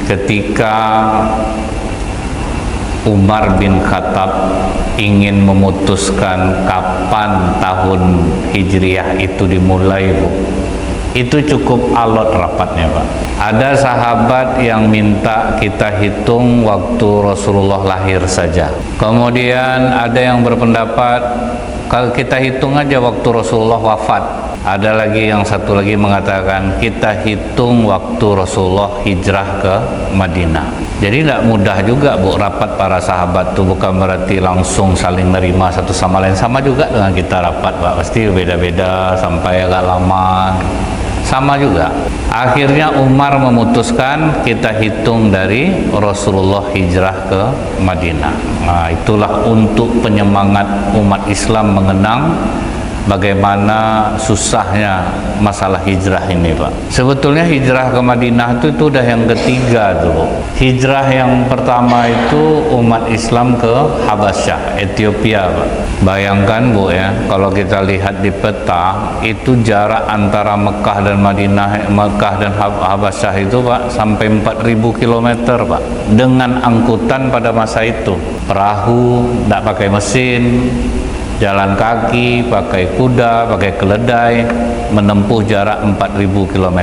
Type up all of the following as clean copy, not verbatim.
ketika Umar bin Khattab ingin memutuskan kapan tahun Hijriah itu dimulai, Bu. Itu cukup alot rapatnya, Pak. Ada sahabat yang minta kita hitung waktu Rasulullah lahir saja. Kemudian ada yang berpendapat kalau kita hitung aja waktu Rasulullah wafat. Ada lagi yang satu lagi mengatakan kita hitung waktu Rasulullah hijrah ke Madinah. Jadi tidak mudah juga, Bu, rapat para sahabat itu bukan berarti langsung saling nerima satu sama lain. Sama juga dengan kita rapat, Pak, pasti beda-beda sampai agak lama. Sama juga. Akhirnya Umar memutuskan kita hitung dari Rasulullah hijrah ke Madinah. Nah, itulah untuk penyemangat umat Islam mengenang bagaimana susahnya masalah hijrah ini, Pak. Sebetulnya hijrah ke Madinah itu udah yang ketiga tuh. Hijrah yang pertama itu umat Islam ke Habasyah, Ethiopia, Pak. Bayangkan, Bu, ya, kalau kita lihat di peta itu jarak antara Mekah dan Madinah, Mekah dan Habasyah itu, Pak, sampai 4.000 km, Pak. Dengan angkutan pada masa itu, perahu, tidak pakai mesin, jalan kaki, pakai kuda, pakai keledai, menempuh jarak 4.000 km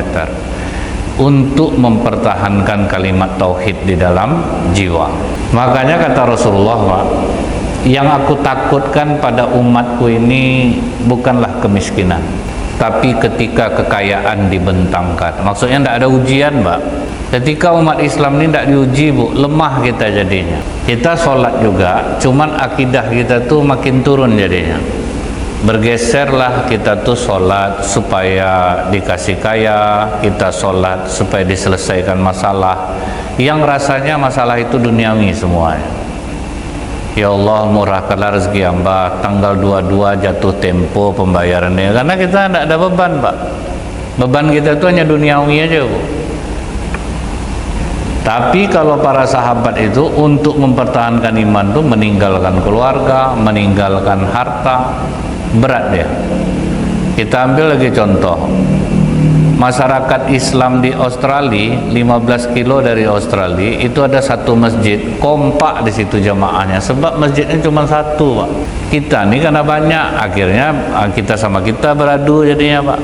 untuk mempertahankan kalimat tauhid di dalam jiwa. Makanya kata Rasulullah, Pak, yang aku takutkan pada umatku ini bukanlah kemiskinan, tapi ketika kekayaan dibentangkan. Maksudnya tidak ada ujian, Pak. Ketika umat Islam ini tidak diuji, Bu, lemah kita jadinya. Kita sholat juga, cuman akidah kita tuh makin turun jadinya. Bergeserlah kita tuh sholat supaya dikasih kaya, kita sholat supaya diselesaikan masalah yang rasanya masalah itu duniawi semuanya. Ya Allah, murahkanlah rezeki hamba, tanggal 22 jatuh tempo pembayarannya. Karena kita tidak ada beban, Pak. Beban kita itu hanya duniawi aja, Bu. Tapi kalau para sahabat itu untuk mempertahankan iman itu meninggalkan keluarga, meninggalkan harta, berat dia. Kita ambil lagi contoh. Masyarakat Islam di Australia, 15 kilo dari Australia, itu ada satu masjid, kompak di situ jamaahnya, sebab masjidnya cuma satu, Pak. Kita nih karena banyak, akhirnya kita sama kita beradu jadinya, Pak.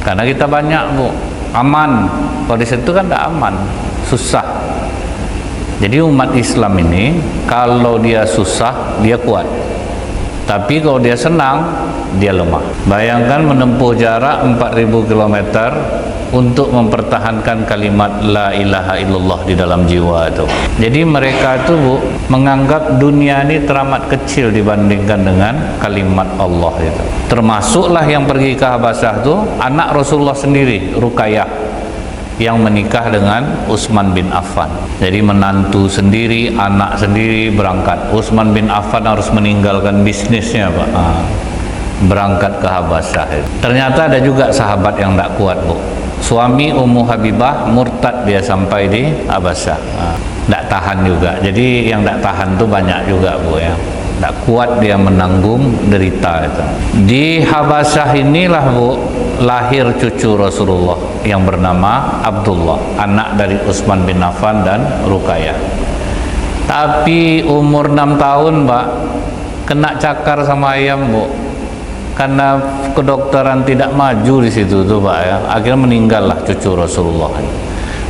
Karena kita banyak, Bu. Aman. Kalau di situ kan tidak aman, susah. Jadi umat Islam ini kalau dia susah dia kuat, tapi kalau dia senang dia lemah. Bayangkan menempuh jarak 4.000 km untuk mempertahankan kalimat la ilaha illallah di dalam jiwa itu. Jadi mereka itu, Bu, menganggap dunia ini teramat kecil dibandingkan dengan kalimat Allah itu. Termasuklah yang pergi ke Habasyah itu anak Rasulullah sendiri, Ruqayyah, yang menikah dengan Utsman bin Affan. Jadi menantu sendiri, anak sendiri berangkat. Utsman bin Affan harus meninggalkan bisnisnya, Pak. Berangkat ke Habasyah. Ternyata ada juga sahabat yang tidak kuat, Bu. Suami Ummu Habibah murtad dia sampai di Habasyah. Tidak tahan juga. Jadi yang tidak tahan itu banyak juga, Bu, ya. Tidak kuat dia menanggung derita itu. Di Habasyah inilah, Bu, lahir cucu Rasulullah yang bernama Abdullah, anak dari Utsman bin Affan dan Ruqayyah. Tapi umur 6 tahun, Pak, kena cakar sama ayam, Bu. Karena kedokteran tidak maju di situ tuh, Pak, ya. Akhirnya meninggallah cucu Rasulullah.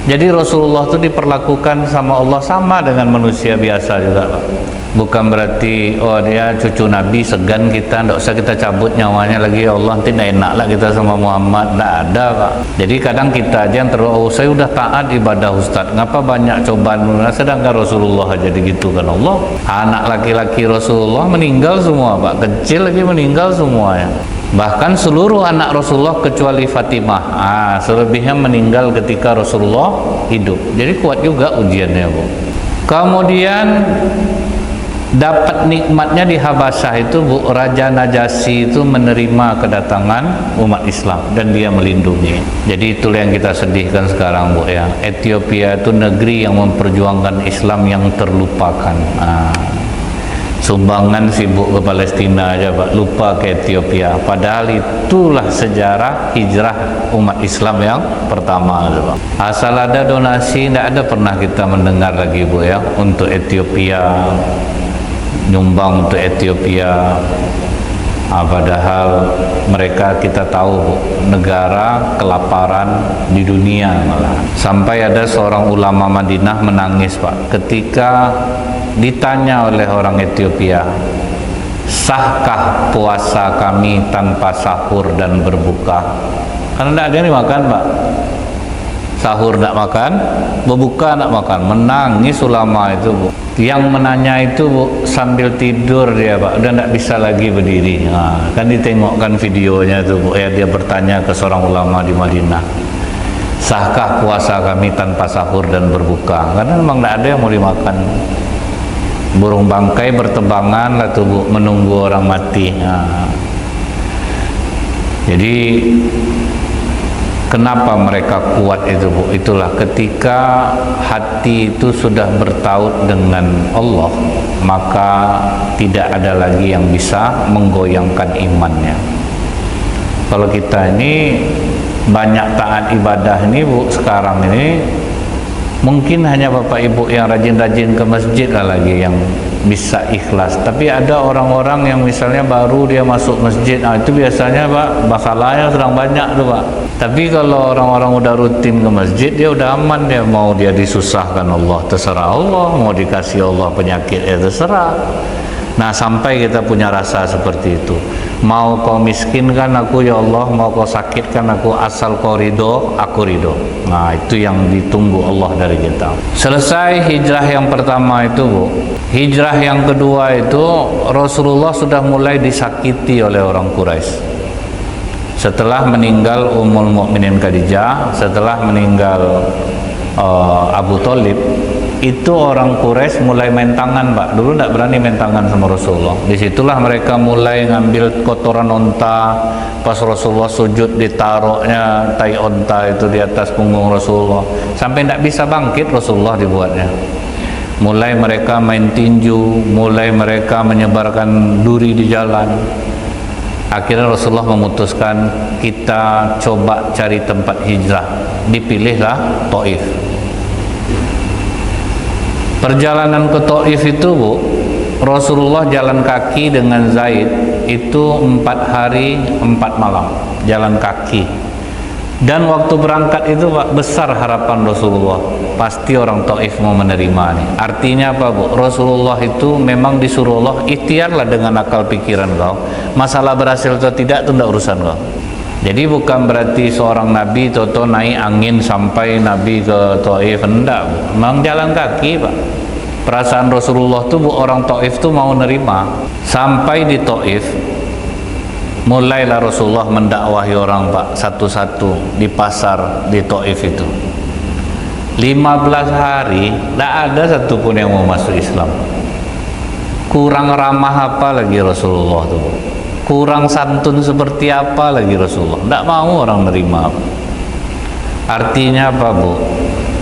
Jadi Rasulullah itu diperlakukan sama Allah sama dengan manusia biasa juga, Pak. Bukan berarti oh dia cucu Nabi segan kita, tidak usah kita cabut nyawanya lagi, ya Allah nanti tidak enak lah kita sama Muhammad. Tidak ada, Pak. Jadi kadang kita aja yang terlalu, oh saya udah taat ibadah Ustaz, ngapa banyak cobaan, sedangkan Rasulullah aja gitu kan Allah. Anak laki-laki Rasulullah meninggal semua, Pak, kecil lagi meninggal semuanya. Bahkan seluruh anak Rasulullah kecuali Fatimah, selebihnya meninggal ketika Rasulullah hidup. Jadi kuat juga ujiannya, Bu. Kemudian dapat nikmatnya di Habasyah itu, Bu, Raja Najasyi itu menerima kedatangan umat Islam dan dia melindungi. Jadi itulah yang kita sedihkan sekarang, Bu, ya. Ethiopia itu negeri yang memperjuangkan Islam yang terlupakan. sumbangan sibuk ke Palestina aja Pak, lupa ke Ethiopia. Padahal itulah sejarah hijrah umat Islam yang pertama Pak. Asal ada donasi, tidak ada pernah kita mendengar lagi Bu ya, untuk Ethiopia, nyumbang untuk Ethiopia. Padahal mereka kita tahu Bu, negara kelaparan di dunia malah. Sampai ada seorang ulama Madinah menangis Pak ketika ditanya oleh orang Ethiopia, sahkah puasa kami tanpa sahur dan berbuka? Karena tidak ada yang dimakan Pak, sahur tidak makan, berbuka tidak makan. Menangis ulama itu Bu. Yang menanya itu Bu, sambil tidur dia Pak, udah tidak bisa lagi berdiri. Kan ditengokkan videonya itu Bu ya, dia bertanya ke seorang ulama di Madinah, sahkah puasa kami tanpa sahur dan berbuka? Karena memang tidak ada yang mau dimakan. Burung bangkai bertebangan lah tuh Bu, menunggu orang mati. Jadi kenapa mereka kuat itu Bu? Itulah ketika hati itu sudah bertaut dengan Allah, maka tidak ada lagi yang bisa menggoyangkan imannya. Kalau kita ini banyak taat ibadah ini Bu, sekarang ini mungkin hanya Bapak Ibu yang rajin-rajin ke masjid lah lagi yang bisa ikhlas. Tapi ada orang-orang yang misalnya baru dia masuk masjid, itu biasanya Pak, masalahnya sedang banyak tuh Pak. Tapi kalau orang-orang udah rutin ke masjid, dia udah aman. Dia mau dia disusahkan Allah, terserah Allah. Mau dikasih Allah penyakit, terserah. Nah, sampai kita punya rasa seperti itu. Mau kau miskinkan aku ya Allah, mau kau sakitkan aku, asal kau ridho, aku ridho. Nah, itu yang ditunggu Allah dari kita. Selesai hijrah yang pertama itu Bu, hijrah yang kedua itu Rasulullah sudah mulai disakiti oleh orang Quraisy. Setelah meninggal Ummul Mukminin Khadijah, setelah meninggal Abu Thalib, itu orang Quraisy mulai main tangan Pak. Dulu tidak berani main tangan sama Rasulullah. Disitulah mereka mulai ngambil kotoran onta. Pas Rasulullah sujud, ditaruhnya tai onta itu di atas punggung Rasulullah, sampai tidak bisa bangkit Rasulullah dibuatnya. Mulai mereka main tinju, mulai mereka menyebarkan duri di jalan. Akhirnya Rasulullah memutuskan, kita coba cari tempat hijrah. Dipilihlah Taif. Perjalanan ke Taif itu Bu, Rasulullah jalan kaki dengan Zaid itu 4 hari 4 malam jalan kaki. Dan waktu berangkat itu Pak, besar harapan Rasulullah, pasti orang Taif mau menerima nih. Artinya apa Bu? Rasulullah itu memang disuruh Allah, ikhtiarlah dengan akal pikiran kau. Masalah berhasil atau tidak itu tidak urusan kau. Jadi bukan berarti seorang Nabi toto naik angin sampai Nabi ke Taif, enggak Bu. Memang jalan kaki Pak. Perasaan Rasulullah tuh Bu, orang Taif tuh mau nerima. Sampai di Taif, mulailah Rasulullah mendakwahi orang Pak, satu-satu di pasar di Taif itu. 15 hari, tidak ada satupun yang mau masuk Islam. Kurang ramah apa lagi Rasulullah tuh, kurang santun seperti apa lagi Rasulullah, tidak mau orang nerima. Artinya apa Bu?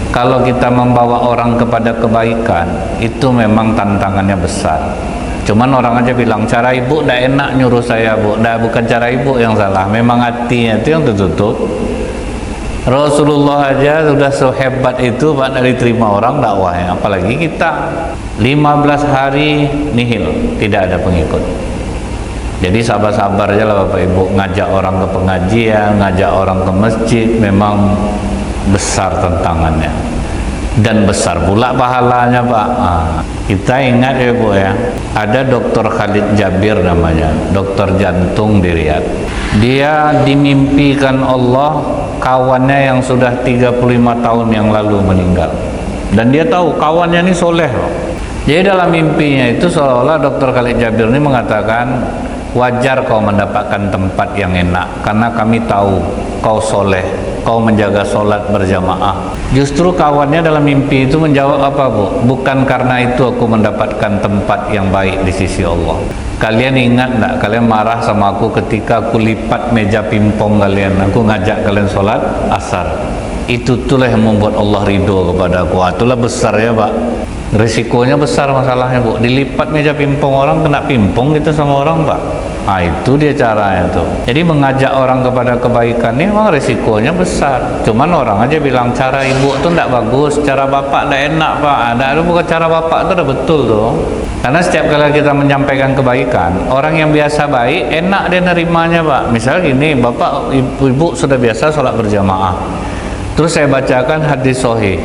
Kalau kita membawa orang kepada kebaikan, itu memang tantangannya besar. Cuman orang aja bilang, cara ibu tidak enak nyuruh saya Bu. Bukan cara ibu yang salah, memang hatinya itu yang tertutup. Rasulullah aja sudah sehebat itu Pak, dari terima orang dakwahnya, apalagi kita. 15 hari nihil, tidak ada pengikut. Jadi sabar-sabar aja lah Bapak Ibu, ngajak orang ke pengajian, ngajak orang ke masjid, memang besar tantangannya dan besar pula pahalanya Pak. Kita ingat ya Bu ya, ada Dr. Khalid Jabir namanya, dokter jantung di Riyadh. Dia dimimpikan Allah kawannya yang sudah 35 tahun yang lalu meninggal, dan dia tahu kawannya ini soleh loh. Jadi dalam mimpinya itu seolah-olah Dr. Khalid Jabir ini mengatakan, wajar kau mendapatkan tempat yang enak karena kami tahu kau soleh, kau menjaga sholat berjamaah. Justru kawannya dalam mimpi itu menjawab apa Bu? Bukan karena itu aku mendapatkan tempat yang baik di sisi Allah. Kalian ingat enggak, kalian marah sama aku ketika aku lipat meja pingpong kalian, aku ngajak kalian sholat asar. Itulah yang membuat Allah ridho kepada aku. Itulah besar ya Pak. Risikonya besar masalahnya, Bu. Dilipat meja pingpong orang, kena pingpong gitu sama orang, Pak. Nah, itu dia caranya tuh. Jadi mengajak orang kepada kebaikan ini memang risikonya besar. Cuman orang aja bilang cara ibu tuh tidak bagus, cara bapak tidak enak, Pak. Ada bukan cara bapak tuh udah betul tuh. Karena setiap kali kita menyampaikan kebaikan, orang yang biasa baik enak dia nerimanya, Pak. Misal gini, bapak ibu sudah biasa sholat berjamaah. Terus saya bacakan hadis sahih.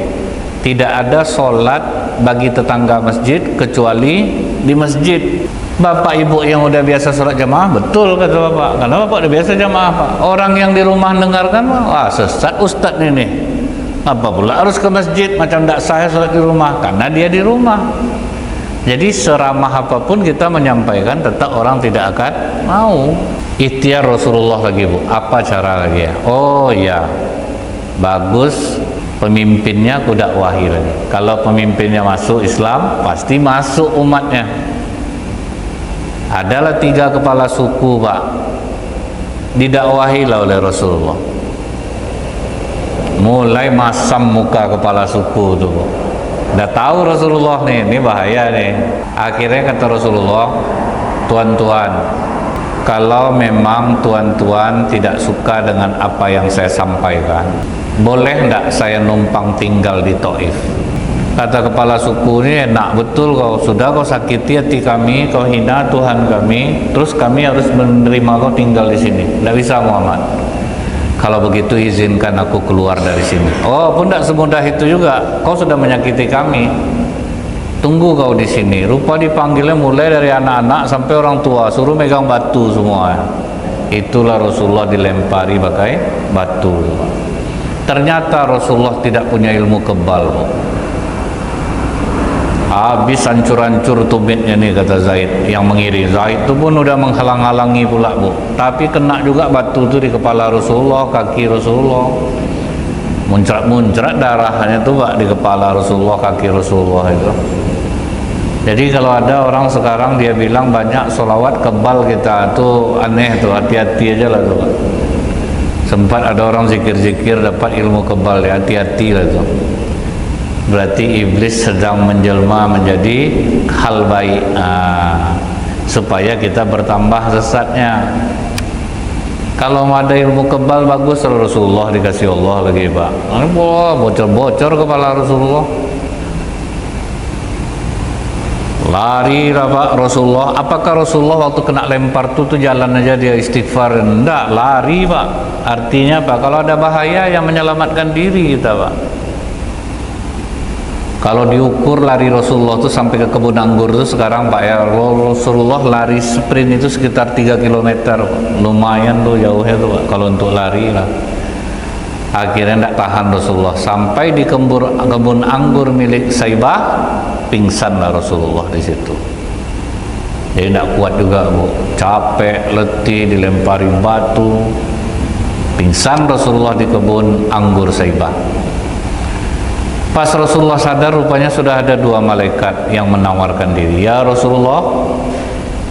Tidak ada sholat bagi tetangga masjid kecuali di masjid. Bapak ibu yang udah biasa sholat jamaah, betul kata bapak, karena bapak udah biasa jamaah, Pak. Orang yang di rumah dengarkan, wah sesat ustadz ini, apa pula harus ke masjid, macam tidak saya sholat di rumah, karena dia di rumah. Jadi seramah apapun kita menyampaikan, tetap orang tidak akan mau. Ikhtiar Rasulullah lagi, Bu. Apa cara lagi ya? Oh ya, bagus. Pemimpinnya aku dakwahi lagi. Kalau pemimpinnya masuk Islam, pasti masuk umatnya. Adalah 3 kepala suku, Pak, didakwahi lah oleh Rasulullah. Mulai masam muka kepala suku tuh, udah tahu Rasulullah nih, ini bahaya nih. Akhirnya kata Rasulullah, tuan-tuan, kalau memang tuan-tuan tidak suka dengan apa yang saya sampaikan, boleh enggak saya numpang tinggal di Taif? Kata kepala suku ini, enak betul kau, sudah kau sakiti hati kami, kau hina Tuhan kami, terus kami harus menerima kau tinggal di sini. Tidak bisa, Muhammad. Kalau begitu izinkan aku keluar dari sini. Oh, pun tidak semudah itu juga. Kau sudah menyakiti kami. Tunggu kau di sini. Rupa dipanggilnya mulai dari anak-anak sampai orang tua, suruh megang batu semua. Itulah Rasulullah dilempari pakai batu. Ternyata Rasulullah tidak punya ilmu kebal. Habis hancur-hancur tumitnya nih, kata Zaid yang mengiri. Zaid itu pun udah menghalang-halangi pula, Bu. Tapi kena juga batu itu di kepala Rasulullah, kaki Rasulullah. Muncrat-muncrat darahnya tuh, Pak, di kepala Rasulullah, kaki Rasulullah itu. Jadi kalau ada orang sekarang dia bilang banyak solawat kebal kita, tuh aneh tuh, hati-hati aja lah tuh, Pak. Sempat ada orang zikir-zikir dapat ilmu kebal, ya hati-hati lah tuh. Berarti iblis sedang menjelma menjadi hal baik, supaya kita bertambah sesatnya. Kalau ada ilmu kebal bagus, Rasulullah dikasih Allah lagi, Pak. Bocor-bocor kepala Rasulullah. Lari lah, Pak, Rasulullah. Apakah Rasulullah waktu kena lempar tuh jalan aja dia istighfar? Enggak, lari, Pak. Artinya Pak, kalau ada bahaya yang menyelamatkan diri kita, Pak. Kalau diukur lari Rasulullah itu sampai ke kebun anggur itu sekarang, Pak, ya, Rasulullah lari sprint itu sekitar 3 km. Lumayan tuh jauhnya tuh, Pak, kalau untuk lari lah. Akhirnya tidak tahan Rasulullah sampai di kebun anggur milik Saibah, pingsan lah Rasulullah di situ. Jadi tidak kuat juga, Bu. Capek, letih, dilempari batu. Pingsan Rasulullah di kebun anggur Saibah. Pas Rasulullah sadar, rupanya sudah ada 2 malaikat yang menawarkan diri. Ya Rasulullah,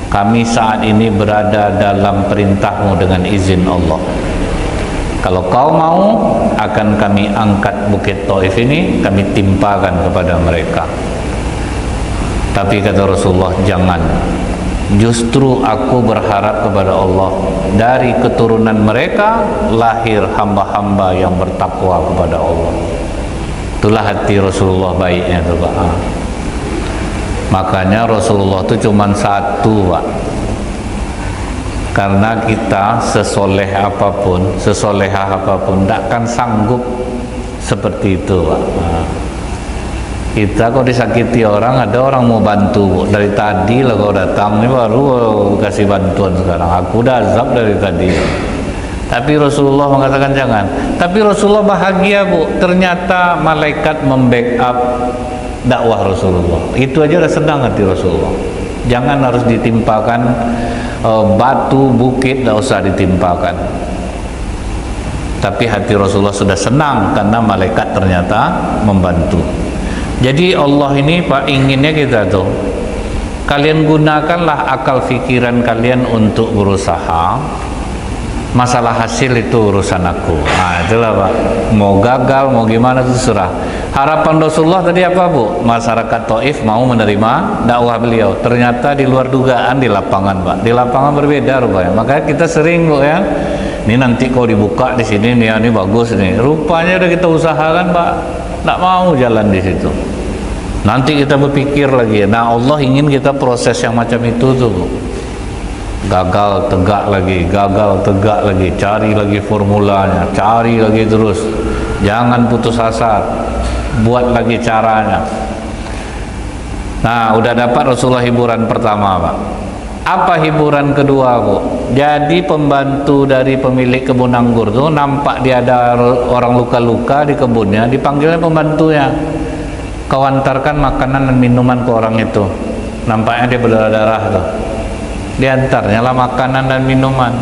kami saat ini berada dalam perintahmu dengan izin Allah. Kalau kau mau, akan kami angkat bukit Taif ini, kami timpakan kepada mereka. Tapi kata Rasulullah, jangan. Justru aku berharap kepada Allah, dari keturunan mereka lahir hamba-hamba yang bertakwa kepada Allah. Itulah hati Rasulullah baiknya tuh, Pak. Makanya Rasulullah itu cuma satu, Pak. Karena kita sesoleh apapun, sesolehah apapun, tidak akan sanggup seperti itu, Pak. Kita kalau disakiti orang, ada orang mau bantu, Bu. Dari tadi lah kau datang, ini baru kasih bantuan sekarang. Aku udah azab dari tadi. Tapi Rasulullah mengatakan jangan. Tapi Rasulullah bahagia, Bu. Ternyata malaikat membackup dakwah Rasulullah. Itu aja udah senang hati Rasulullah. Jangan harus ditimpakan batu, bukit, tidak usah ditimpakan. Tapi hati Rasulullah sudah senang karena malaikat ternyata membantu. Jadi Allah ini, Pak, inginnya kita tuh, kalian gunakanlah akal pikiran kalian untuk berusaha. Masalah hasil itu urusan aku. Nah, itulah, Pak. Mau gagal, mau gimana itu serah. Harapan Rasulullah tadi apa, Bu? Masyarakat Taif mau menerima dakwah beliau. Ternyata di luar dugaan di lapangan, Pak. Di lapangan berbeda rupanya. Makanya kita sering, Bu, ya. Ini nanti kau dibuka di sini nih, ini bagus nih. Rupanya udah kita usahakan, Pak. Nggak mau jalan di situ. Nanti kita berpikir lagi. Nah, Allah ingin kita proses yang macam itu tuh, Bu. Gagal tegak lagi, gagal tegak lagi, cari lagi formulanya, cari lagi terus. Jangan putus asa, buat lagi caranya. Nah, udah dapat Rasulullah hiburan pertama, Pak. Apa hiburan kedua, Bu? Jadi pembantu dari pemilik kebun anggur tuh nampak dia ada orang luka-luka di kebunnya, dipanggilnya pembantunya. Kau antarkan makanan dan minuman ke orang itu. Nampaknya dia berdarah-darah tuh. Diantarnya lah makanan dan minuman.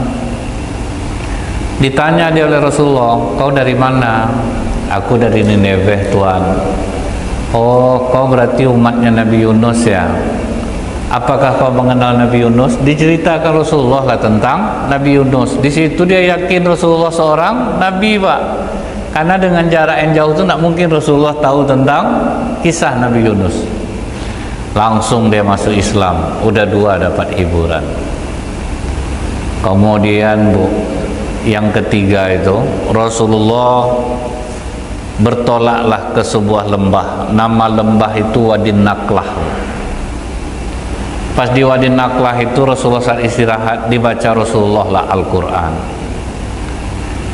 Ditanya dia oleh Rasulullah, kau dari mana? Aku dari Nineveh, Tuhan. Oh, kau berarti umatnya Nabi Yunus ya? Apakah kau mengenal Nabi Yunus? Diceritakan Rasulullah lah tentang Nabi Yunus. Di situ dia yakin Rasulullah seorang Nabi, Pak. Karena dengan jarak yang jauh itu tidak mungkin Rasulullah tahu tentang kisah Nabi Yunus. Langsung dia masuk Islam. Udah dua dapat hiburan. Kemudian, Bu, yang ketiga itu Rasulullah bertolaklah ke sebuah lembah. Nama lembah itu Wadi Naklah. Pas di Wadi Naklah itu Rasulullah saat istirahat, dibaca Rasulullah lah Al-Quran.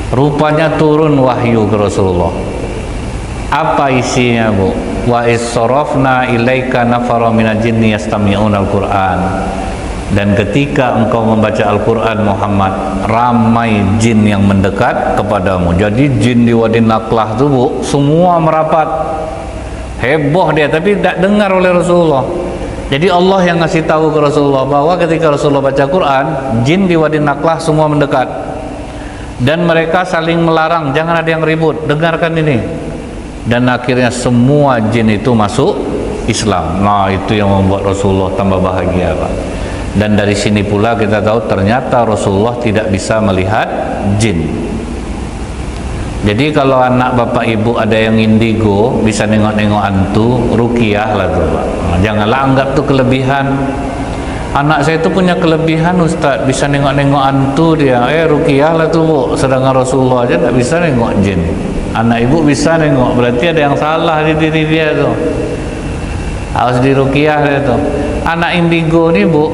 Rupanya turun wahyu ke Rasulullah. Apa isinya, Bu? Wa is-sarafna ilaika nafara minal jinni yastami'unal Qur'an. Dan ketika engkau membaca Al-Quran Muhammad, ramai jin yang mendekat kepadamu. Jadi jin di Wadi Naklah itu, Bu, semua merapat. Heboh dia, tapi tidak dengar oleh Rasulullah. Jadi Allah yang ngasih tahu ke Rasulullah bahwa ketika Rasulullah baca Quran, jin di Wadi Naklah semua mendekat. Dan mereka saling melarang, jangan ada yang ribut, dengarkan ini. Dan akhirnya semua jin itu masuk Islam. Nah, itu yang membuat Rasulullah tambah bahagia, Pak. Dan dari sini pula kita tahu ternyata Rasulullah tidak bisa melihat jin. Jadi kalau anak bapak ibu ada yang indigo, bisa nengok-nengok hantu, ruqyah lah tuh, Pak. Nah, janganlah anggap tuh kelebihan. Anak saya itu punya kelebihan, Ustaz, bisa nengok-nengok hantu dia. Ruqyah lah tuh, Bu. Sedangkan Rasulullah aja tidak bisa nengok jin. Anak ibu bisa nengok, berarti ada yang salah di diri dia tuh. Harus diruqyah dia tuh. Anak indigo nih, Bu,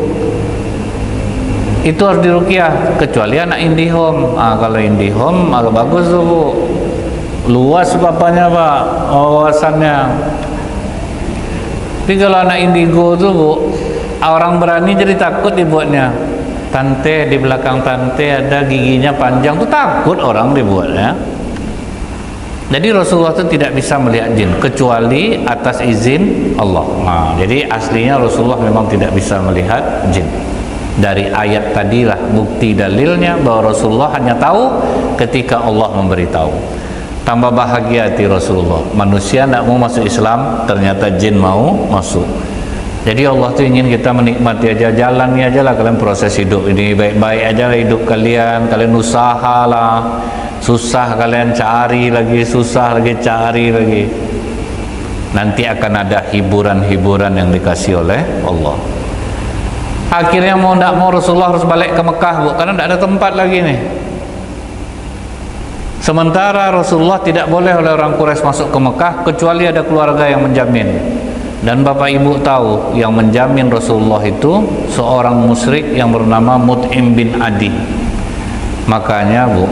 itu harus diruqyah, kecuali anak IndiHome. Kalau IndiHome agak bagus tuh, Bu. Luas bapaknya, Pak, wawasannya. Tapi kalau anak indigo tuh, Bu, orang berani jadi takut dibuatnya. Tante, di belakang tante ada giginya panjang, tuh takut orang dibuatnya. Jadi Rasulullah itu tidak bisa melihat jin kecuali atas izin Allah. Nah, jadi aslinya Rasulullah memang tidak bisa melihat jin. Dari ayat tadilah bukti dalilnya bahwa Rasulullah hanya tahu ketika Allah memberitahu. Tambah bahagia hati Rasulullah. Manusia tidak mau masuk Islam, ternyata jin mau masuk. Jadi Allah tuh ingin kita menikmati aja, jalani aja lah kalian proses hidup ini, baik-baik aja lah hidup kalian usahalah. Susah kalian cari lagi, susah lagi cari lagi. Nanti akan ada hiburan-hiburan yang dikasih oleh Allah. Akhirnya mau tidak mau Rasulullah harus balik ke Mekah, Bu, karena tidak ada tempat lagi nih. Sementara Rasulullah tidak boleh oleh orang Quraisy masuk ke Mekah kecuali ada keluarga yang menjamin. Dan Bapak Ibu tahu yang menjamin Rasulullah itu seorang musyrik yang bernama Mut'im bin Adi. Makanya, Bu,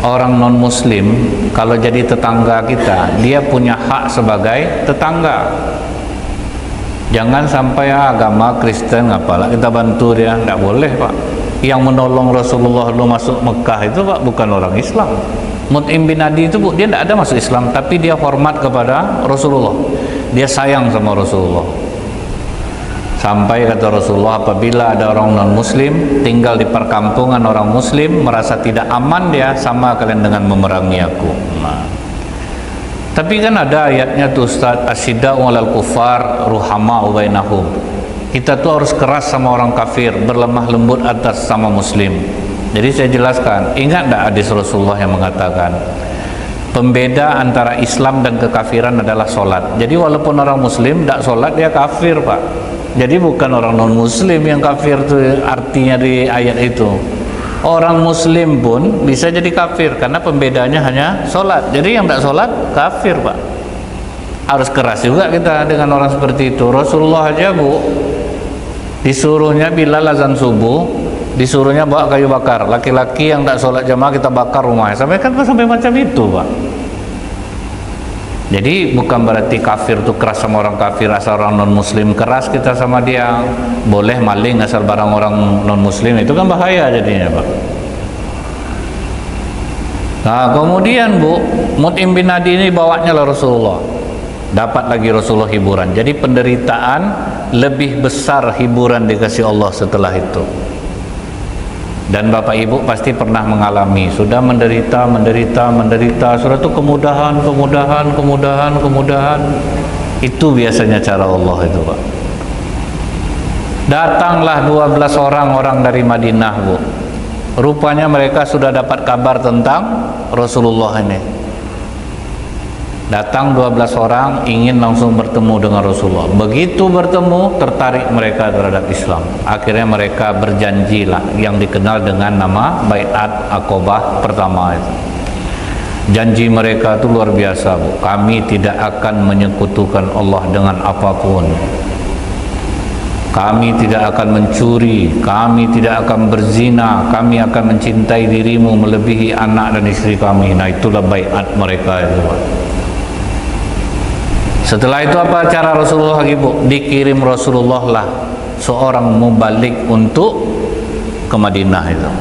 orang non muslim kalau jadi tetangga kita, dia punya hak sebagai tetangga. Jangan sampai agama Kristen apalah kita bantu dia, tidak boleh, Pak. Yang menolong Rasulullah dulu masuk Mekah itu, Pak, bukan orang Islam. Mut'im bin Adi itu, Bu, dia tidak ada masuk Islam, tapi dia hormat kepada Rasulullah. Dia sayang sama Rasulullah. Sampai kata Rasulullah, apabila ada orang non muslim tinggal di perkampungan orang muslim, merasa tidak aman dia, sama kalian dengan memerangi aku. Nah, tapi kan ada ayatnya tuh, Ustaz, asyida'u 'alal kufar ruhama'u bainahum. Kita tuh harus keras sama orang kafir, berlemah lembut atas sama muslim. Jadi saya jelaskan, ingat enggak hadis Rasulullah yang mengatakan Pembeda antara Islam dan kekafiran adalah sholat. Jadi walaupun orang Muslim tidak sholat, dia kafir, Pak. Jadi bukan orang non Muslim yang kafir itu artinya di ayat itu. Orang Muslim pun bisa jadi kafir karena pembedanya hanya sholat. Jadi yang tidak sholat kafir, Pak. Harus keras juga kita dengan orang seperti itu. Rasulullah aja, Bu, disuruhnya Bilal azan subuh, disuruhnya bawa kayu bakar. Laki-laki yang tidak sholat jamaah kita bakar rumahnya. Sampai macam itu, Pak. Jadi bukan berarti kafir itu keras sama orang kafir, asal orang non muslim keras kita sama dia. Boleh maling asal barang orang non muslim, itu kan bahaya jadinya, Pak. Nah kemudian, Bu, Mut'im bin Adi ini bawanya lah Rasulullah. Dapat lagi Rasulullah hiburan. Jadi penderitaan lebih besar hiburan dikasih Allah setelah itu. Dan Bapak Ibu pasti pernah mengalami, sudah menderita, sudah itu kemudahan. Itu biasanya cara Allah itu, Pak. Datanglah 12 orang dari Madinah, Bu. Rupanya mereka sudah dapat kabar tentang Rasulullah ini. Datang 12 orang ingin langsung bertemu dengan Rasulullah. Begitu bertemu, tertarik mereka terhadap Islam. Akhirnya mereka berjanjilah yang dikenal dengan nama Bai'at Aqobah pertama itu. Janji mereka itu luar biasa, Bu. Kami tidak akan menyekutukan Allah dengan apapun. Kami tidak akan mencuri, kami tidak akan berzina, kami akan mencintai dirimu melebihi anak dan istri kami. Nah itulah bai'at mereka itu, Pak. Setelah itu apa cara Rasulullah lagi, Bu? Dikirim Rasulullah lah seorang mubalik untuk ke Madinah itu.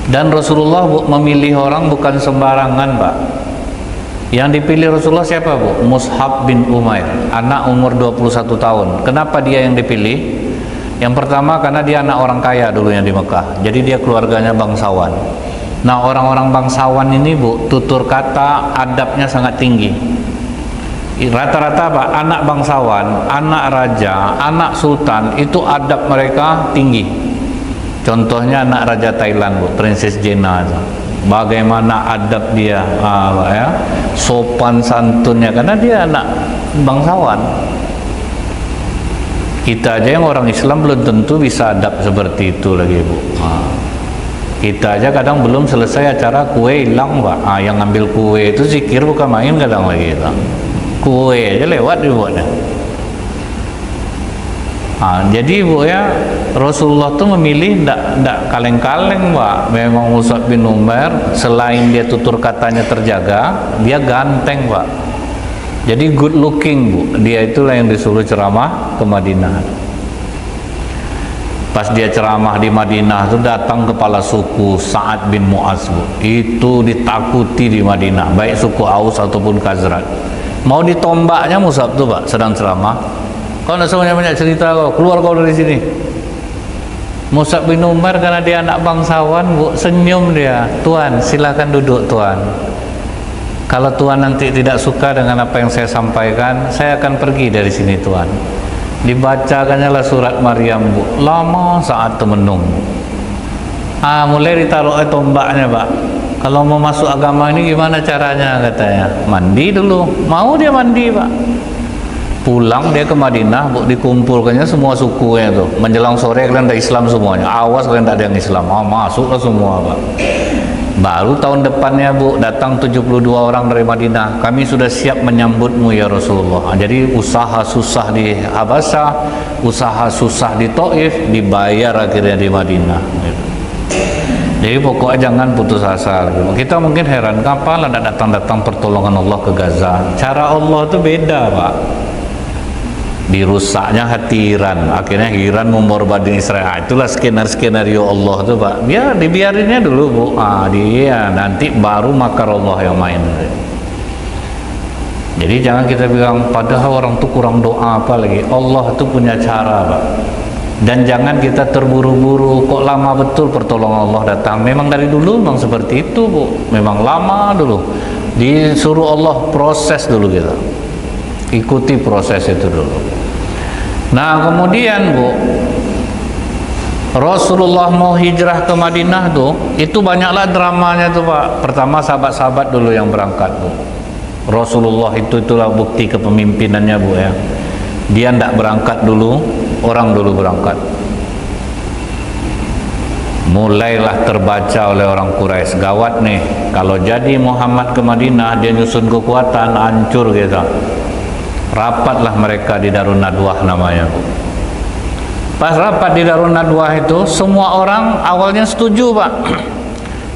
Dan Rasulullah, Bu, memilih orang bukan sembarangan, Pak. Yang dipilih Rasulullah siapa, Bu? Mus'ab bin Umair, anak umur 21 tahun. Kenapa dia yang dipilih? Yang pertama karena dia anak orang kaya dulunya di Mekah. Jadi dia keluarganya bangsawan. Nah, orang-orang bangsawan ini, Bu, tutur kata adabnya sangat tinggi. Rata-rata, Pak, anak bangsawan, anak raja, anak sultan itu adab mereka tinggi. Contohnya anak raja Thailand, Bu, Princess Jena itu. Bagaimana adab dia, ya, sopan santunnya, karena dia anak bangsawan. Kita aja yang orang Islam belum tentu bisa adab seperti itu lagi, Bu. Kita aja kadang belum selesai acara kue hilang, Pak. Yang ngambil kue itu zikir bukan main kadang lagi itu. Kue aja lewat dibuatnya. Jadi, Bu, ya, Rasulullah tuh memilih ndak kaleng-kaleng, Pak. Memang Mus'ab bin Umair selain dia tutur katanya terjaga, dia ganteng, Pak. Jadi good looking, Bu. Dia itulah yang disuruh ceramah ke Madinah. Pas dia ceramah di Madinah itu datang kepala suku Sa'ad bin Mu'az, Bu. Itu ditakuti di Madinah, baik suku Aus ataupun Khazraj. Mau ditombaknya Mus'ab tuh, Pak, sedang ceramah. Kau nak banyak cerita, kau keluar kau dari sini. Mus'ab bin Umair karena dia anak bangsawan, Bu, senyum dia. Tuan, silakan duduk, Tuan. Kalau Tuan nanti tidak suka dengan apa yang saya sampaikan, saya akan pergi dari sini, Tuan. Dibacakannya lah surat Maryam, Bu. Lama saat temenung. Mulai ditaruh tombaknya, Pak. Kalau mau masuk agama ini gimana caranya, katanya. Mandi dulu. Mau dia mandi, Pak. Pulang dia ke Madinah, Bu, dikumpulkannya semua sukunya tuh. Menjelang sore kalian ada Islam semuanya. Awas kalian tak ada yang Islam. Masuklah semua, Pak. Baru tahun depannya, Bu, datang 72 orang dari Madinah. Kami sudah siap menyambutmu ya Rasulullah. Jadi usaha susah di Habasyah, usaha susah di Taif, dibayar akhirnya di Madinah. Jadi pokoknya jangan putus asa. Kita mungkin heran, kapan ada datang-datang pertolongan Allah ke Gaza? Cara Allah itu beda, Pak. Dirusaknya hati Iran, akhirnya Iran membombardir Israel. Itulah skenario Allah tuh, Pak. Biar dibiarinnya dulu, Bu. Dia nanti baru makar Allah yang main. Jadi jangan kita bilang padahal orang tuh kurang doa apa lagi. Allah tuh punya cara, Pak. Dan jangan kita terburu-buru, kok lama betul pertolongan Allah datang. Memang dari dulu memang seperti itu, Bu. Memang lama dulu. Disuruh Allah proses dulu kita. Ikuti proses itu dulu. Nah, kemudian, Bu, Rasulullah mau hijrah ke Madinah tuh, itu banyaklah dramanya tuh Pak. Pertama sahabat-sahabat dulu yang berangkat Bu. Rasulullah itulah bukti kepemimpinannya Bu ya. Dia tidak berangkat dulu, orang dulu berangkat. Mulailah terbaca oleh orang Quraisy, gawat nih, kalau jadi Muhammad ke Madinah, dia nyusun kekuatan, hancur kita. Rapatlah mereka di Darun Nadwah namanya. Pas rapat di Darun Nadwah itu, semua orang awalnya setuju Pak.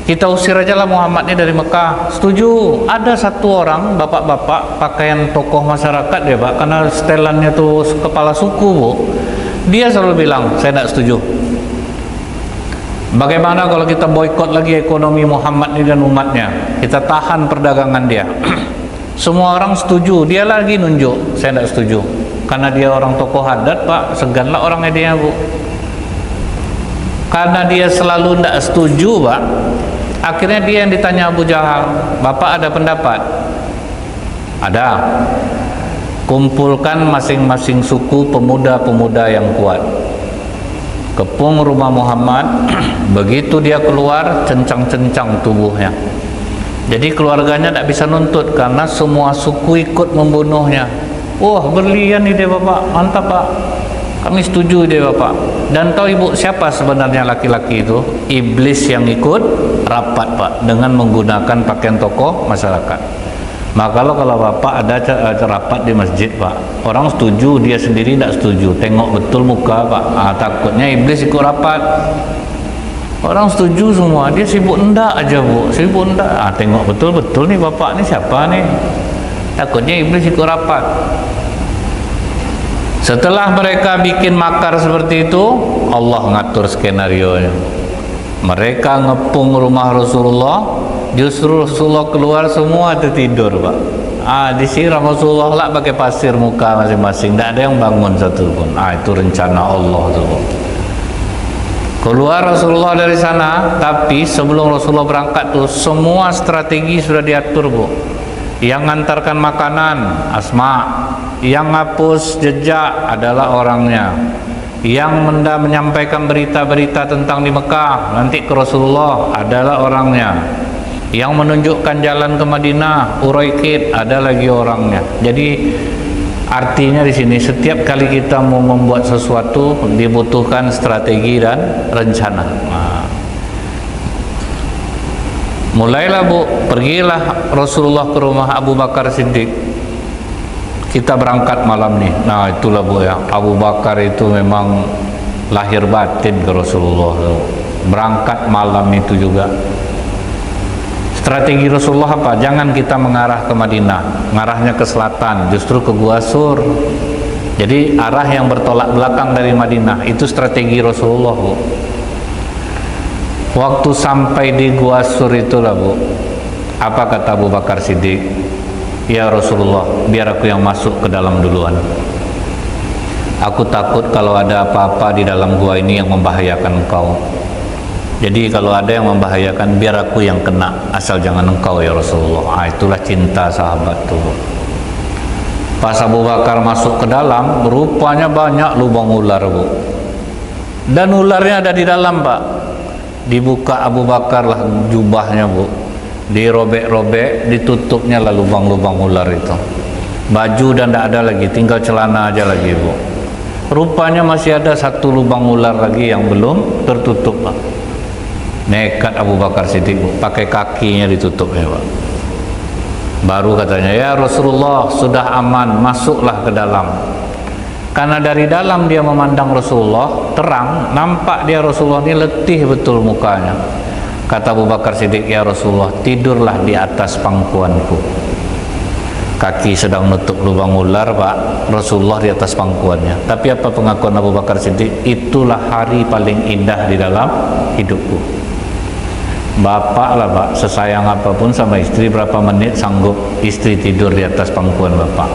Kita usir aja lah Muhammad ini dari Mekah. Setuju. Ada satu orang, bapak-bapak, pakaian tokoh masyarakat ya Pak, karena setelannya tuh kepala suku Bu. Dia selalu bilang, saya tidak setuju. Bagaimana kalau kita boikot lagi ekonomi Muhammad ini dan umatnya? Kita tahan perdagangan dia. Semua orang setuju, dia lagi nunjuk, saya tidak setuju. Karena dia orang tokoh adat Pak, seganlah orangnya dia Bu. Karena dia selalu tidak setuju Pak, akhirnya dia yang ditanya Abu Jahal, Bapak ada pendapat? Ada. Kumpulkan masing-masing suku pemuda-pemuda yang kuat, kepung rumah Muhammad. Begitu dia keluar, cencang-cencang tubuhnya. Jadi keluarganya tidak bisa nuntut karena semua suku ikut membunuhnya. Wah, berlian ide Bapak, mantap Pak, kami setuju ide Bapak. Dan tahu Ibu siapa sebenarnya laki-laki itu? Iblis yang ikut rapat Pak, dengan menggunakan pakaian tokoh masyarakat. Maka kalau Bapak ada rapat di masjid Pak, orang setuju, dia sendiri tidak setuju, tengok betul muka Pak. Takutnya iblis ikut rapat. Orang setuju semua, dia sibuk endak aja Bu, sibuk endak. Tengok betul-betul nih Bapak nih siapa nih. Takutnya iblis ikut rapat. Setelah mereka bikin makar seperti itu, Allah ngatur skenario-nya. Mereka ngepung rumah Rasulullah, justru Rasulullah keluar semua tertidur Pak. Disiram Rasulullah lah pakai pasir muka masing-masing, tidak ada yang bangun satu pun. Itu rencana Allah tuh. Keluar Rasulullah dari sana, tapi sebelum Rasulullah berangkat tuh semua strategi sudah diatur Bu. Yang ngantarkan makanan Asma, yang ngapus jejak adalah orangnya, yang menyampaikan berita-berita tentang di Mekah nanti ke Rasulullah adalah orangnya, yang menunjukkan jalan ke Madinah Uraikid ada lagi orangnya. Jadi artinya di sini setiap kali kita mau membuat sesuatu dibutuhkan strategi dan rencana. Mulailah Bu, pergilah Rasulullah ke rumah Abu Bakar Siddiq. Kita berangkat malam nih. Itulah Bu ya, Abu Bakar itu memang lahir batin ke Rasulullah. Berangkat malam itu juga. Strategi Rasulullah apa? Jangan kita mengarah ke Madinah, ngarahnya ke selatan, justru ke Gua Sur. Jadi arah yang bertolak belakang dari Madinah, itu strategi Rasulullah Bu. Waktu sampai di Gua Sur itulah Bu, apa kata Abu Bakar Siddiq? Ya Rasulullah, biar aku yang masuk ke dalam duluan. Aku takut kalau ada apa-apa di dalam gua ini yang membahayakan engkau. Jadi kalau ada yang membahayakan, biar aku yang kena, asal jangan engkau ya Rasulullah. Itulah cinta sahabat tuh. Pas Abu Bakar masuk ke dalam, rupanya banyak lubang ular Bu. Dan ularnya ada di dalam Pak. Dibuka Abu Bakar lah jubahnya Bu, dirobek-robek, ditutupnya lah lubang-lubang ular itu. Baju dan tidak ada lagi, tinggal celana aja lagi Bu. Rupanya masih ada satu lubang ular lagi yang belum tertutup Pak. Nekat Abu Bakar Siddiq Bu, pakai kakinya ditutupnya Pak. Baru katanya, ya Rasulullah sudah aman, masuklah ke dalam. Karena dari dalam dia memandang Rasulullah terang, nampak dia Rasulullah ini letih betul mukanya. Kata Abu Bakar Siddiq, ya Rasulullah tidurlah di atas pangkuanku. Kaki sedang nutup lubang ular Pak, Rasulullah di atas pangkuannya. Tapi apa pengakuan Abu Bakar Siddiq? Itulah hari paling indah di dalam hidupku. Bapak lah Pak, sesayang apapun sama istri, berapa menit sanggup istri tidur di atas pangkuan Bapak?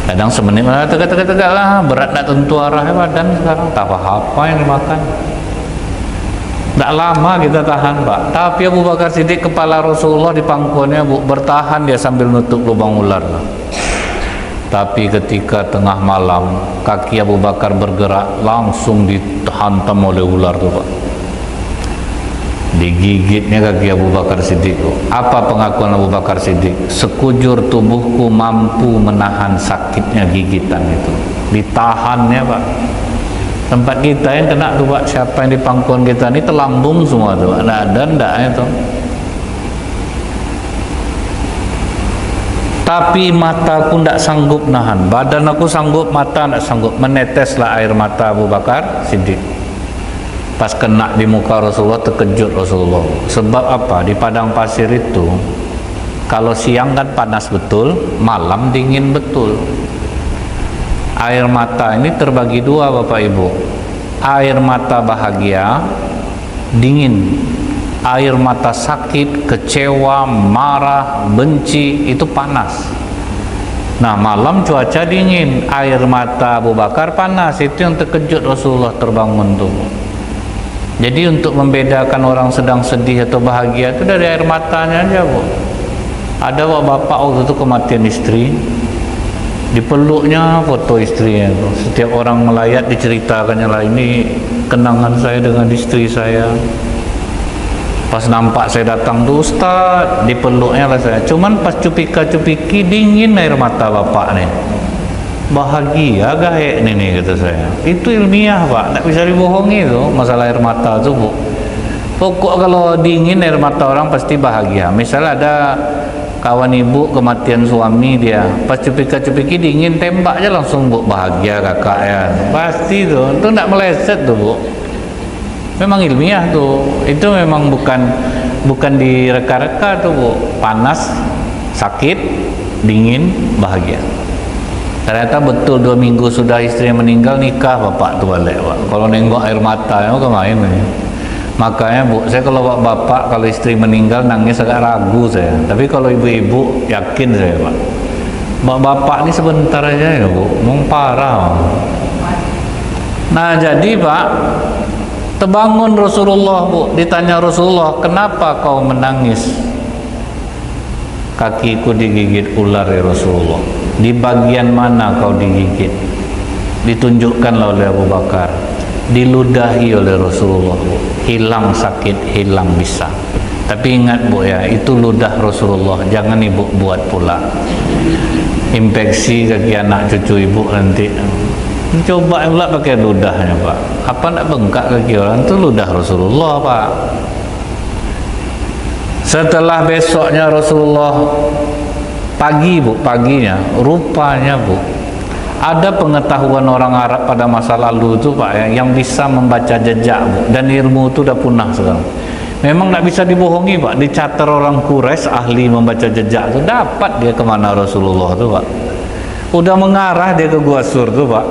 Kadang semenit, tegak-tegak lah, berat tak tentu arahnya badan sekarang, tak apa-apa yang dimakan. Tak lama kita tahan Pak. Tapi Abu Bakar Siddiq kepala Rasulullah di pangkuannya Bu, bertahan dia sambil nutup lubang ular. Tapi ketika tengah malam kaki Abu Bakar bergerak, langsung dihantam oleh ular tu Pak. Digigitnya kaki Abu Bakar Siddiq. Apa pengakuan Abu Bakar Siddiq? Sekujur tubuhku mampu menahan sakitnya gigitan itu. Ditahannya Pak. Tempat kita yang kena tu Pak, siapa yang di pangkuan kita ni terlambung semua tu Pak. Ada ndaknya tu. Tapi mataku tidak sanggup nahan. Badan aku sanggup, mata tidak sanggup. Meneteslah air mata Abu Bakar Siddiq. Pas kena di muka Rasulullah, terkejut Rasulullah. Sebab apa? Di padang pasir itu, kalau siang kan panas betul, malam dingin betul. Air mata ini terbagi dua Bapak Ibu. Air mata bahagia, dingin. Air mata sakit, kecewa, marah, benci, itu panas. Nah, malam cuaca dingin, air mata Abu Bakar panas. Itu yang terkejut Rasulullah terbangun tuh. Jadi untuk membedakan orang sedang sedih atau bahagia itu dari air matanya aja Bu. Ada bapak waktu itu kematian istri, dipeluknya foto istrinya tuh. Setiap orang melayat diceritakannya lah, ini kenangan saya dengan istri saya. Pas nampak saya datang tuh Ustaz, dipeluknya lah saya. Cuman pas cupika-cupiki dingin air mata bapak nih. Bahagia gaek nih kata saya. Itu ilmiah Pak, tak bisa dibohongi tuh masalah air mata tuh Bu. Pokok kalau dingin air mata orang pasti bahagia. Misal ada kawan ibu kematian suami dia, pas cupika-cupiki dingin, tembak aja langsung Bu, bahagia kakak ya. Pasti tuh, itu tak meleset tuh Bu. Memang ilmiah tuh, itu memang bukan direka-reka tuh Bu. Panas, sakit, dingin, bahagia. Ternyata betul 2 minggu sudah istri meninggal, nikah bapak tuh balik Pak. Kalau nengok air mata ya kemarin nih. Makanya Bu, saya kalau bapak kalau istri meninggal nangis agak ragu saya. Tapi kalau ibu-ibu yakin saya Pak. Bapak ini sebentar aja ya Bu, mau parah. Nah jadi Pak, terbangun Rasulullah Bu, ditanya Rasulullah, kenapa kau menangis? Kakiku digigit ular ya Rasulullah. Di bagian mana kau digigit? Ditunjukkanlah oleh Abu Bakar. Diludahi oleh Rasulullah Bu. Hilang sakit, hilang bisa. Tapi ingat Bu ya, itu ludah Rasulullah, jangan ibu buat pula. Infeksi kaki anak cucu ibu nanti. Coba pula pakai ludahnya Pak. Apa nak bengkak kaki orang? Itu ludah Rasulullah Pak. Setelah besoknya Rasulullah pagi Bu, paginya rupanya Bu, ada pengetahuan orang Arab pada masa lalu itu Pak ya, yang bisa membaca jejak Bu, dan ilmu itu udah punah sekarang. Memang tak bisa dibohongi Pak, dicatat orang Quraisy ahli membaca jejak itu, dapat dia kemana Rasulullah itu Pak. Udah mengarah dia ke Gua Sur tuh Pak.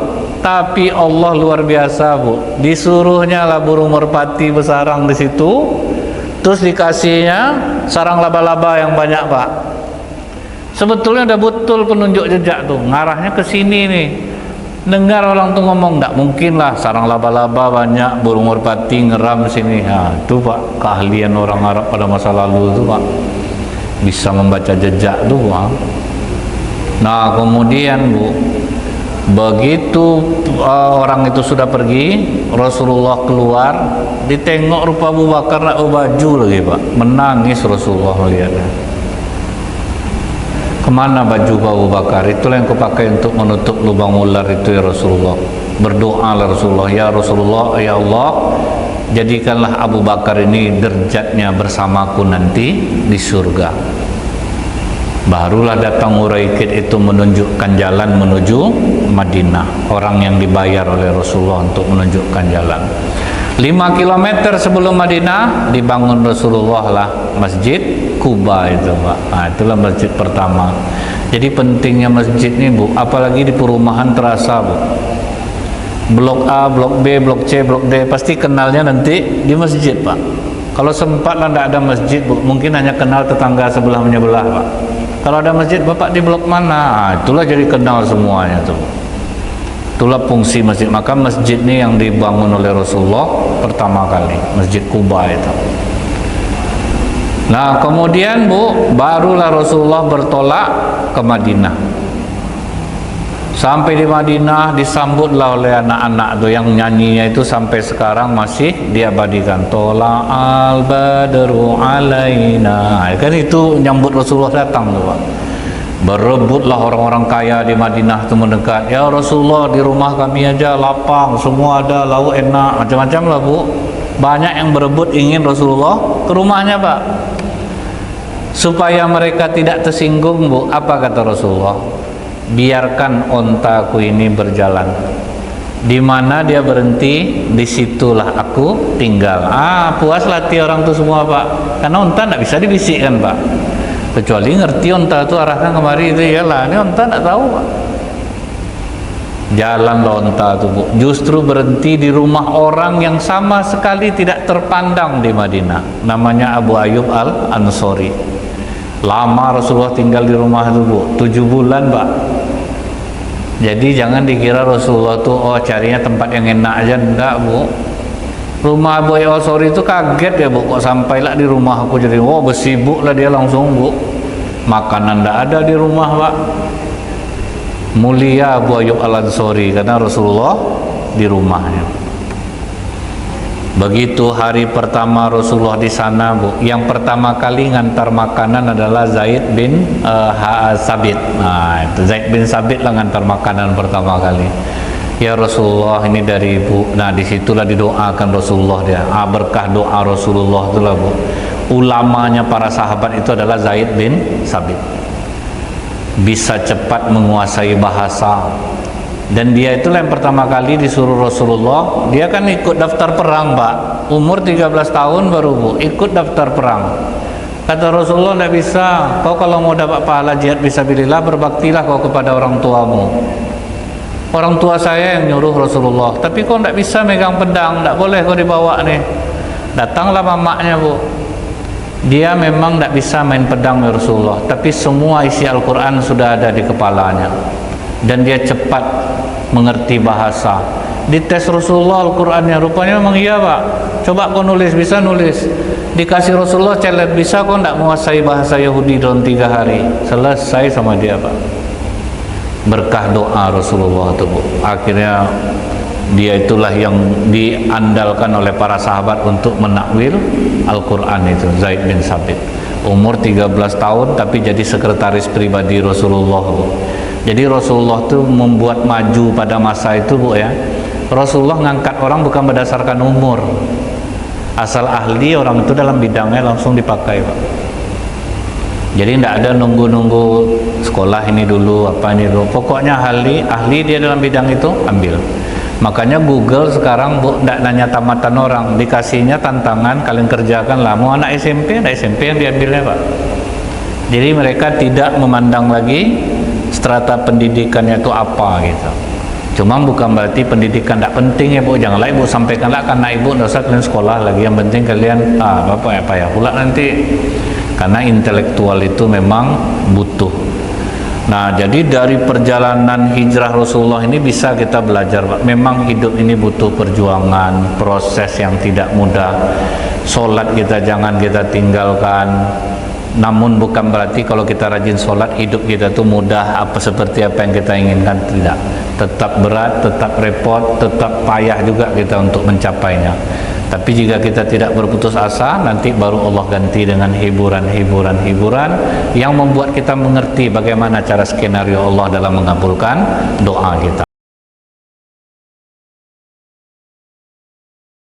Tapi Allah luar biasa Bu, disuruhnya lah burung merpati bersarang di situ, terus dikasihnya sarang laba-laba yang banyak Pak. Sebetulnya udah betul penunjuk jejak tuh, ngarahnya ke sini nih. Dengar orang tuh ngomong, tak mungkin lah sarang laba-laba banyak, burung merpati ngeram sini. Nah, itu Pak keahlian orang Arab pada masa lalu itu Pak, bisa membaca jejak tuh Pak. Nah kemudian Bu, begitu orang itu sudah pergi, Rasulullah keluar, ditengok rupa Abu Bakar nak baju lagi Pak, menangis Rasulullah melihatnya. Kemana baju Abu Bakar? Itulah yang kupakai untuk menutup lubang ular itu ya Rasulullah. Berdoalah Rasulullah, ya Rasulullah, ya Allah, jadikanlah Abu Bakar ini derajatnya bersamaku nanti di surga. Barulah datang Uraikid itu menunjukkan jalan menuju Madinah. Orang yang dibayar oleh Rasulullah untuk menunjukkan jalan. 5 km sebelum Madinah dibangun Rasulullah lah Masjid Kuba itu Pak. Nah, itulah masjid pertama. Jadi pentingnya masjid ini Bu, apalagi di perumahan terasa Bu. Blok A, Blok B, Blok C, Blok D pasti kenalnya nanti di masjid Pak. Kalau sempatlah tidak ada masjid Bu, mungkin hanya kenal tetangga sebelah menyebelah Pak. Kalau ada masjid, Bapak di blok mana? Itulah jadi kenal semuanya tuh. Itulah fungsi masjid. Maka masjid ini yang dibangun oleh Rasulullah pertama kali, Masjid Kuba itu. Nah kemudian Bu, barulah Rasulullah bertolak ke Madinah. Sampai di Madinah disambutlah oleh anak-anak tuh, yang nyanyinya itu sampai sekarang masih diabadikan. Tola al badru alaina. Kan itu nyambut Rasulullah datang tuh, Pak. Berebutlah orang-orang kaya di Madinah itu mendekat. Ya Rasulullah, di rumah kami aja lapang, semua ada, lauk enak, macam-macam lah, Bu. Banyak yang berebut ingin Rasulullah ke rumahnya, Pak. Supaya mereka tidak tersinggung, Bu, apa kata Rasulullah? Biarkan ontaku ini berjalan. Di mana dia berhenti, disitulah aku tinggal. Puas latih orang itu semua, Pak. Karena onta tidak bisa dibisikkan, Pak. Kecuali ngerti onta itu arahnya kemari itu, iyalah. Ini onta tidak tahu, Pak. Jalan onta itu, Bu. Justru berhenti di rumah orang yang sama sekali tidak terpandang di Madinah. Namanya Abu Ayyub Al-Ansori. Lama Rasulullah tinggal di rumah itu, Bu. 7 bulan, Pak. Jadi jangan dikira Rasulullah tuh carinya tempat yang enak aja, enggak, Bu. Rumah Abu Ayyub Al-Ansori itu kaget ya, Bu, kok sampailah di rumah aku. Jadi bersibuk lah dia langsung, Bu. Makanan enggak ada di rumah, Pak. Mulia Abu Ayyub Al-Ansori karena Rasulullah di rumahnya. Begitu hari pertama Rasulullah di sana, Bu, yang pertama kali ngantar makanan adalah Zaid bin Sabit. Itu Zaid bin Sabit lah ngantar makanan pertama kali. Ya Rasulullah, ini dari Ibu. Nah, disitulah didoakan Rasulullah dia. Berkah doa Rasulullah itulah, Bu. Ulamanya para sahabat itu adalah Zaid bin Sabit. Bisa cepat menguasai bahasa. Dan dia itulah yang pertama kali disuruh Rasulullah. Dia kan ikut daftar perang, Pak. Umur 13 tahun baru, Bu, ikut daftar perang. Kata Rasulullah, tidak bisa. Kau kalau mau dapat pahala jihad fisabilillah, berbaktilah kau kepada orang tuamu. Orang tua saya yang nyuruh Rasulullah. Tapi kau tidak bisa megang pedang, tidak boleh kau dibawa nih. Datanglah mamaknya, Bu. Dia memang tidak bisa main pedang ya Rasulullah, tapi semua isi Al-Quran sudah ada di kepalanya. Dan dia cepat mengerti bahasa. Dites Rasulullah Al-Qurannya, rupanya memang iya, Pak. Coba kau nulis, bisa nulis. Dikasih Rasulullah challenge, bisa kau tidak menguasai bahasa Yahudi dalam 3 hari. Selesai sama dia, Pak. Berkah doa Rasulullah itu, Bu. Akhirnya dia itulah yang diandalkan oleh para sahabat untuk menakwil Al-Quran itu, Zaid bin Sabit. Umur 13 tahun tapi jadi sekretaris pribadi Rasulullah, Bu. Jadi Rasulullah itu membuat maju pada masa itu, Bu, ya. Rasulullah ngangkat orang bukan berdasarkan umur. Asal ahli orang itu dalam bidangnya langsung dipakai, Pak. Jadi tidak ada nunggu-nunggu sekolah ini dulu, apa ini dulu. Pokoknya ahli dia dalam bidang itu, ambil. Makanya Google sekarang, Bu, tidak nanya tamatan orang, dikasihnya tantangan, kalian kerjakan lah. Mau anak SMP, ada SMP yang diambilnya, Pak. Jadi mereka tidak memandang lagi strata pendidikannya itu apa gitu. Cuma bukan berarti pendidikan tidak penting ya, Bu. Janganlah Ibu sampaikanlah karena Ibu tidak usah kalian sekolah lagi, yang penting kalian apa ya pula nanti. Karena intelektual itu memang butuh. Nah, jadi dari perjalanan hijrah Rasulullah ini bisa kita belajar, Pak. Memang hidup ini butuh perjuangan, proses yang tidak mudah. Sholat kita jangan kita tinggalkan. Namun bukan berarti kalau kita rajin sholat, hidup kita tuh mudah seperti apa yang kita inginkan. Tidak. Tetap berat, tetap repot, tetap payah juga kita untuk mencapainya. Tapi jika kita tidak berputus asa, nanti baru Allah ganti dengan hiburan yang membuat kita mengerti bagaimana cara skenario Allah dalam mengabulkan doa kita.